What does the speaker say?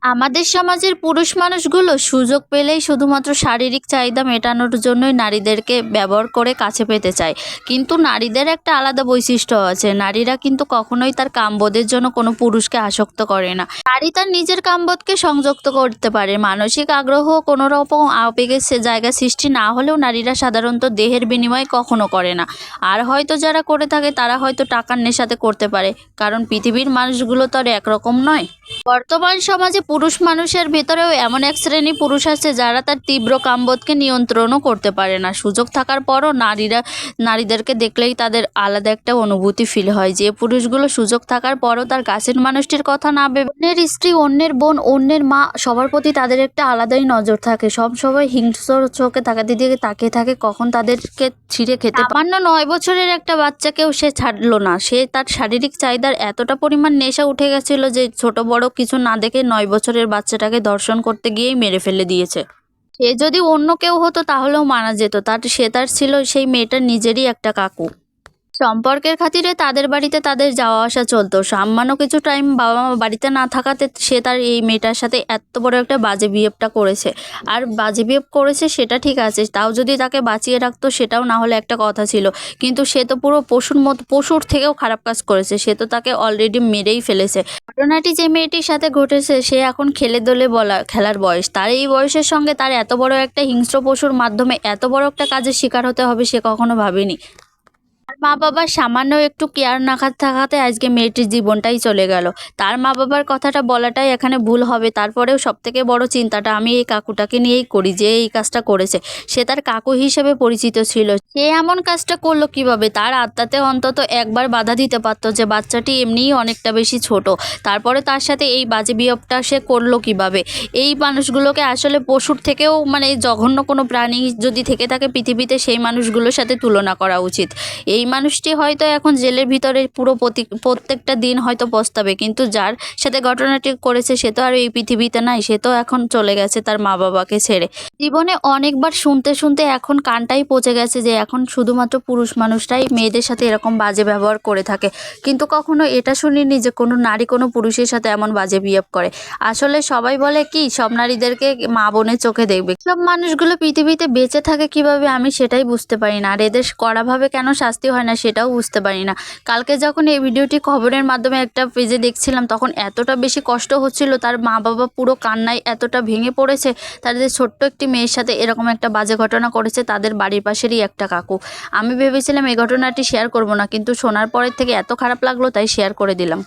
আমাদের সমাজের পুরুষ মানুষগুলো সুযোগ পেলেই শুধুমাত্র শারীরিক চাহিদা মেটানোর জন্যই নারীদেরকে ব্যবহার করে কাছে পেতে চায়। কিন্তু নারীদের একটা আলাদা বৈশিষ্ট্য আছে। নারীরা কিন্তু কখনোই তার কামবোধের জন্য কোনো পুরুষকে আসক্ত করে না। নারী তার নিজের কামবোধকে সংযুক্ত করতে পারে। মানসিক আগ্রহ কোনো রকম আবেগের জায়গা সৃষ্টি না হলেও নারীরা সাধারণত দেহের বিনিময় কখনো করে না। আর হয়তো যারা করে থাকে তারা হয়তো টাকার নেশাতে করতে পারে, কারণ পৃথিবীর মানুষগুলো তো আর একরকম নয়। বর্তমান সমাজে পুরুষ মানুষের ভেতরেও এমন এক শ্রেণী পুরুষ আছে যারা তার তীব্র কামবোধকে নিয়ন্ত্রণও করতে পারে না। সুযোগ থাকার পরও নারীদেরকে দেখলেই তাদের আলাদা একটা অনুভূতি ফিল হয়। যে পুরুষগুলো সুযোগ থাকার পরও তার কাছের মানুষটির কথা না ভেবে অন্যের স্ত্রী, অন্যের বোন, অন্যের মা, সবার প্রতি তাদের একটা আলাদাই নজর থাকে। সব সময় হিংস্র চোখে দিকে তাকিয়ে থাকে কখন তাদেরকে ছিঁড়ে খেতে। সামান্য 9 বছরের একটা বাচ্চাকেও সে ছাড়লো না। সে তার শারীরিক চাহিদার এতটা পরিমাণ নেশা উঠে গেছিল যে ছোট বড় কিছু না দেখে 9 বছরের বাচ্চাটাকে ধর্ষণ করতে গিয়েই মেরে ফেলে দিয়েছে। সে যদি অন্য কেউ হতো তাহলেও মানা যেত। তার ছিল সেই মেয়েটার নিজেরই একটা কাকু। সম্পর্কের খাতিরে তাদের বাড়িতে তাদের যাওয়া আসা চলতো। সামান্য কিছু টাইম বাবা মা বাড়িতে না থাকাতে সে তার এই মেয়েটার সাথে এত বড় একটা বাজে বিহেভটা করেছে। আর বাজে বিহেভ করেছে সেটা ঠিক আছে, তাও যদি তাকে বাঁচিয়ে রাখতো সেটাও না হলে একটা কথা ছিল। কিন্তু সে তো পুরো পশুর থেকেও খারাপ কাজ করেছে। সে তো তাকে অলরেডি মেরেই ফেলেছে। ঘটনাটি যে মেয়েটির সাথে ঘটেছে সে এখন খেলে দোলে খেলার বয়স। তার এই বয়সের সঙ্গে তার এত বড় একটা হিংস্র পশুর মাধ্যমে এত বড় একটা কাজের শিকার হতে হবে সে কখনো ভাবেনি। তার মা বাবার সামান্য একটু কেয়ার না থাকাতে আজকে মেয়েটির জীবনটাই চলে গেল। তার মা বাবার কথাটা বলাটাই এখানে ভুল হবে। তারপরেও সবথেকে বড় চিন্তাটা আমি এই কাকুটাকে নিয়েই করি, যে এই কাজটা করেছে। সে তার কাকু হিসেবে পরিচিত ছিল। সে এমন কাজটা করলো কিভাবে? তার আত্মাতে অন্তত একবার বাধা দিতে পারতো যে বাচ্চাটি এমনিই অনেকটা বেশি ছোট, তারপরে তার সাথে এই বাজে বিহেভটা সে করলো কিভাবে? এই মানুষগুলোকে আসলে পশুর থেকেও জঘন্য কোনো প্রাণী যদি থেকে থাকে পৃথিবীতে সেই মানুষগুলোর সাথে তুলনা করা উচিত। এই মানুষটি হয়তো এখন জেলের ভিতরে পুরো প্রত্যেকটা দিন হয়তো পস্তাবে, কিন্তু যার সাথে ঘটনাটি করেছে সে তো আর এই পৃথিবীতে নাই। সে তো এখন চলে গেছে তার মা বাবাকে ছেড়ে। জীবনে অনেকবার শুনতে শুনতে এখন কানটাই পচে গেছে যে এখন শুধুমাত্র পুরুষ মানুষরাই মেয়েদের সাথে এরকম বাজে ব্যবহার করে থাকে। কিন্তু কখনো এটা শুনিনি যে কোনো নারী কোনো পুরুষের সাথে এমন বাজে বিহেভ করে। আসলে সবাই বলে কি সব নারীদেরকে মা বোনের চোখে দেখবে। সব মানুষগুলো পৃথিবীতে বেঁচে থাকে কিভাবে আমি সেটাই বুঝতে পারি না। আর এদের কড়াভাবে কেন শাস্তি হয় না সেটাও বুঝতে পারি না। কালকে যখন এই ভিডিওটি খবরের মাধ্যমে একটা পেজে দেখছিলাম তখন এতটা বেশি কষ্ট হচ্ছিল। তার মা বাবা পুরো কান্নায় এতটা ভেঙে পড়েছে। তাদের ছোট্ট একটি মেয়ের সাথে এরকম একটা বাজে ঘটনা করেছে তাদের বাড়ির পাশেরই একটা কাকু। আমি ভেবেছিলাম এই ঘটনাটি শেয়ার করব না, কিন্তু শোনার পরের থেকে এত খারাপ লাগলো তাই শেয়ার করে দিলাম।